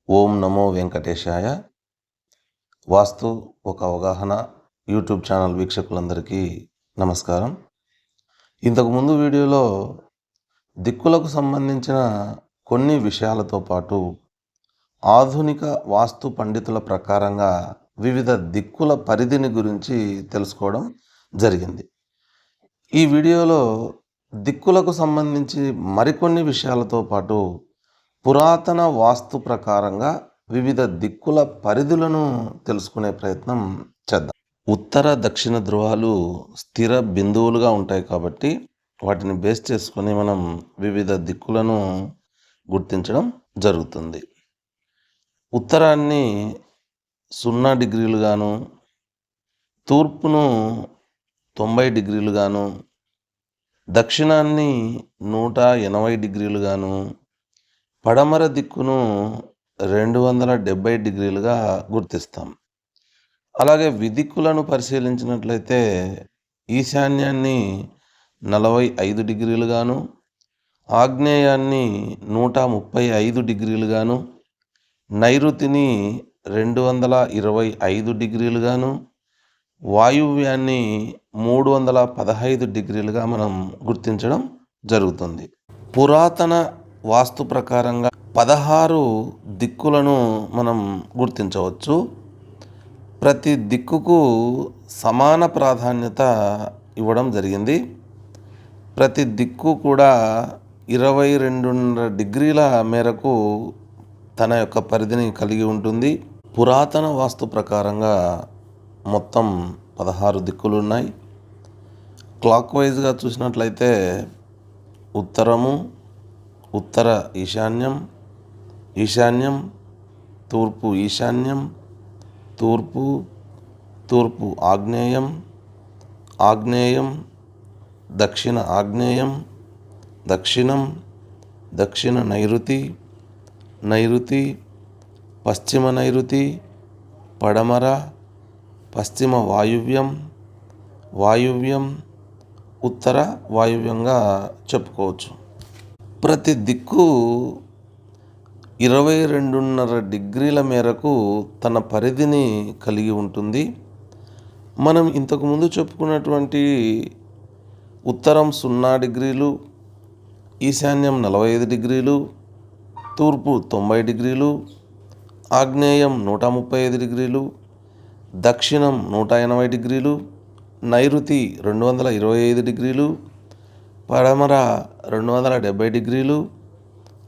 ఓం నమో వెంకటేశాయ. వాస్తు ఒక అవగాహన YouTube channel వీక్షకులందరికీ నమస్కారం. ఇంతకుముందు వీడియోలో దిక్కులకు సంబంధించిన కొన్ని విషయాలతో పాటు ఆధునిక వాస్తు పండితుల ప్రకారంగా వివిధ దిక్కుల పరిధిని గురించి తెలుసుకోవడం జరిగింది. ఈ వీడియోలో దిక్కులకు సంబంధించి మరికొన్ని విషయాలతో పాటు పురాతన వాస్తు ప్రకారంగా వివిధ దిక్కుల పరిధులను తెలుసుకునే ప్రయత్నం చేద్దాం. ఉత్తర దక్షిణ ధ్రువాలు స్థిర బిందువులుగా ఉంటాయి కాబట్టి వాటిని బేస్ చేసుకొని మనం వివిధ దిక్కులను గుర్తించడం జరుగుతుంది. ఉత్తరాన్ని 0 డిగ్రీలుగాను, తూర్పును 90 డిగ్రీలుగాను, దక్షిణాన్ని 180 డిగ్రీలుగాను, పడమర దిక్కును 270 డిగ్రీలుగా గుర్తిస్తాం. అలాగే విదిక్కులను పరిశీలించినట్లయితే ఈశాన్యాన్ని 45 డిగ్రీలుగాను, ఆగ్నేయాన్ని 135 డిగ్రీలుగాను, నైరుతిని 225 డిగ్రీలుగాను, వాయువ్యాన్ని 315 డిగ్రీలుగా మనం గుర్తించడం జరుగుతుంది. పురాతన వాస్తు ప్రకారంగా 16 దిక్కులను మనం గుర్తించవచ్చు. ప్రతి దిక్కుకు సమాన ప్రాధాన్యత ఇవ్వడం జరిగింది. ప్రతి దిక్కు కూడా 22.5 డిగ్రీల మేరకు తన యొక్క పరిధిని కలిగి ఉంటుంది. పురాతన వాస్తు ప్రకారంగా మొత్తం 16 దిక్కులు ఉన్నాయి. క్లాక్ వైజ్గా చూసినట్లయితే ఉత్తరము, ఉత్తర ఈశాన్యం, ఈశాన్యం, తూర్పు ఈశాన్యం, తూర్పు, తూర్పు ఆగ్నేయం, ఆగ్నేయం, దక్షిణ ఆగ్నేయం, దక్షిణం, దక్షిణ నైరుతి, నైరుతి, పశ్చిమ నైరుతి, పడమర, పశ్చిమ వాయువ్యం, వాయువ్యం, ఉత్తర వాయువ్యంగా చెప్పుకోవచ్చు. ప్రతి దిక్కు 22.5 డిగ్రీల మేరకు తన పరిధిని కలిగి ఉంటుంది. మనం ఇంతకుముందు చెప్పుకున్నటువంటి ఉత్తరం 0 డిగ్రీలు, ఈశాన్యం 45 డిగ్రీలు, తూర్పు 90 డిగ్రీలు, ఆగ్నేయం 135 డిగ్రీలు, దక్షిణం 180 డిగ్రీలు, నైరుతి 225 డిగ్రీలు, పడమర 270 డిగ్రీలు,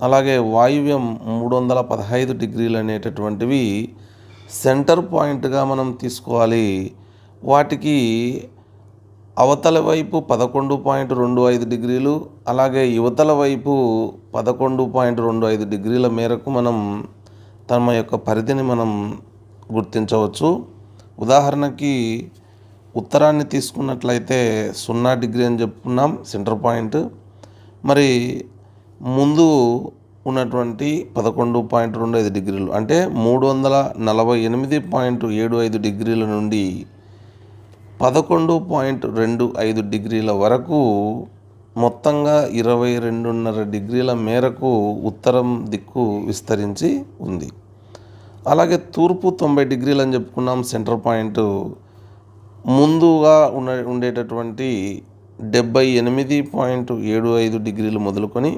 అలాగే వాయువ్యం 315 డిగ్రీలు అనేటటువంటివి సెంటర్ పాయింట్గా మనం తీసుకోవాలి. వాటికి అవతల వైపు 11.25 డిగ్రీలు, అలాగే యువతల వైపు 11.25 డిగ్రీల మేరకు మనం తమ యొక్క పరిధిని మనం గుర్తించవచ్చు. ఉదాహరణకి ఉత్తరాన్ని తీసుకున్నట్లయితే 0 డిగ్రీ అని చెప్పుకున్నాం సెంటర్ పాయింట్. మరి ముందు ఉన్నటువంటి 11.25 డిగ్రీలు అంటే 348.75 డిగ్రీల నుండి 11.25 డిగ్రీల వరకు మొత్తంగా 22.5 డిగ్రీల మేరకు ఉత్తరం దిక్కు విస్తరించి ఉంది. అలాగే తూర్పు 90 డిగ్రీలు అని చెప్పుకున్నాం సెంటర్ పాయింట్. ముందుగా ఉండేటటువంటి 78.75 డిగ్రీలు మొదలుకొని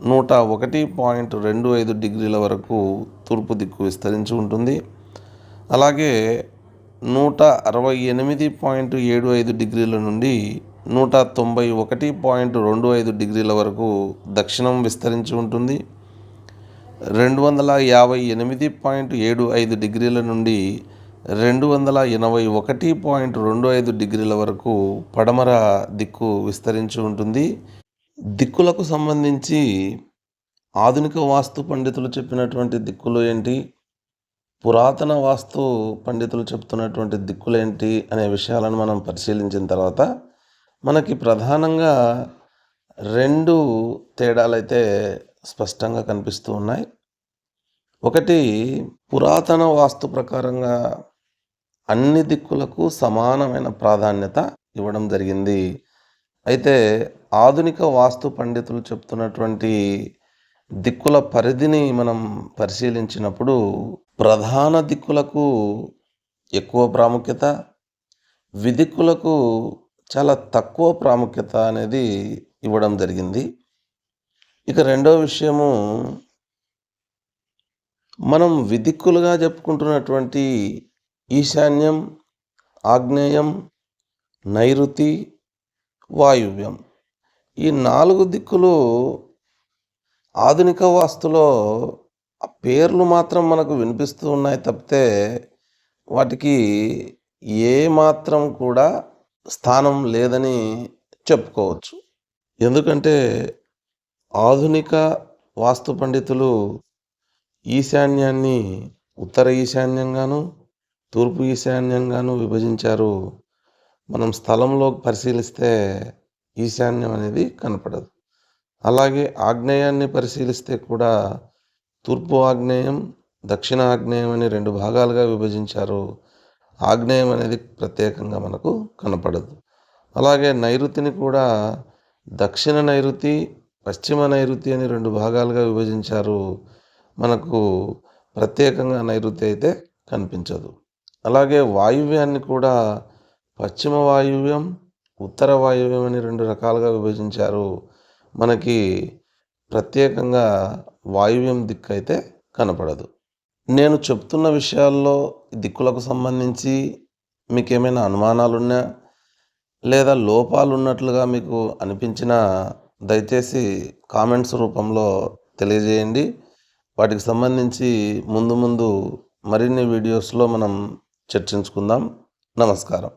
101.25 డిగ్రీల వరకు తూర్పు దిక్కు విస్తరించి ఉంటుంది. అలాగే 168.75 డిగ్రీల నుండి 191.25 డిగ్రీల వరకు దక్షిణం విస్తరించి ఉంటుంది. 258.75 డిగ్రీల నుండి 281.25 డిగ్రీల వరకు పడమర దిక్కు విస్తరించి ఉంటుంది. దిక్కులకు సంబంధించి ఆధునిక వాస్తు పండితులు చెప్పినటువంటి దిక్కులు ఏంటి, పురాతన వాస్తు పండితులు చెప్తున్నటువంటి దిక్కులు ఏంటి అనే విషయాలను మనం పరిశీలించిన తర్వాత మనకి ప్రధానంగా 2 తేడాలైతే స్పష్టంగా కనిపిస్తూ ఉన్నాయి. ఒకటి, పురాతన వాస్తు ప్రకారంగా అన్ని దిక్కులకు సమానమైన ప్రాధాన్యత ఇవ్వడం జరిగింది. అయితే ఆధునిక వాస్తు పండితులు చెప్తున్నటువంటి దిక్కుల పరిధిని మనం పరిశీలించినప్పుడు ప్రధాన దిక్కులకు ఎక్కువ ప్రాముఖ్యత, విదిక్కులకు చాలా తక్కువ ప్రాముఖ్యత అనేది ఇవ్వడం జరిగింది. ఇక రెండో విషయము, మనం విదిక్కులుగా చెప్పుకుంటున్నటువంటి ఈశాన్యం, ఆగ్నేయం, నైరుతి, వాయువ్యం, ఈ 4 దిక్కులు ఆధునిక వాస్తులో ఆ పేర్లు మాత్రం మనకు వినిపిస్తూ ఉన్నాయి తప్పితే వాటికి ఏ మాత్రం కూడా స్థానం లేదని చెప్పుకోవచ్చు. ఎందుకంటే ఆధునిక వాస్తు పండితులు ఈశాన్యాన్ని ఉత్తర ఈశాన్యంగాను, తూర్పు ఈశాన్యంగాను విభజించారు. మనం స్థలంలో పరిశీలిస్తే ఈశాన్యం అనేది కనపడదు. అలాగే ఆగ్నేయాన్ని పరిశీలిస్తే కూడా తూర్పు ఆగ్నేయం, దక్షిణ ఆగ్నేయం అని 2 భాగాలుగా విభజించారు. ఆగ్నేయం అనేది ప్రత్యేకంగా మనకు కనపడదు. అలాగే నైరుతిని కూడా దక్షిణ నైరుతి, పశ్చిమ నైరుతి అని 2 భాగాలుగా విభజించారు. మనకు ప్రత్యేకంగా నైరుతి అయితే కనిపించదు. అలాగే వాయువ్యాన్ని కూడా పశ్చిమ వాయువ్యం, ఉత్తర వాయువ్యం అని 2 రకాలుగా విభజించారు. మనకి ప్రత్యేకంగా వాయువ్యం దిక్కు అయితే కనపడదు. నేను చెప్తున్న విషయాల్లో దిక్కులకు సంబంధించి మీకేమైనా అనుమానాలున్నా లేదా లోపాలు ఉన్నట్లుగా మీకు అనిపించినా దయచేసి కామెంట్స్ రూపంలో తెలియజేయండి. వాటికి సంబంధించి ముందు మరిన్ని వీడియోస్లో మనం చర్చించుకుందాం. నమస్కారం.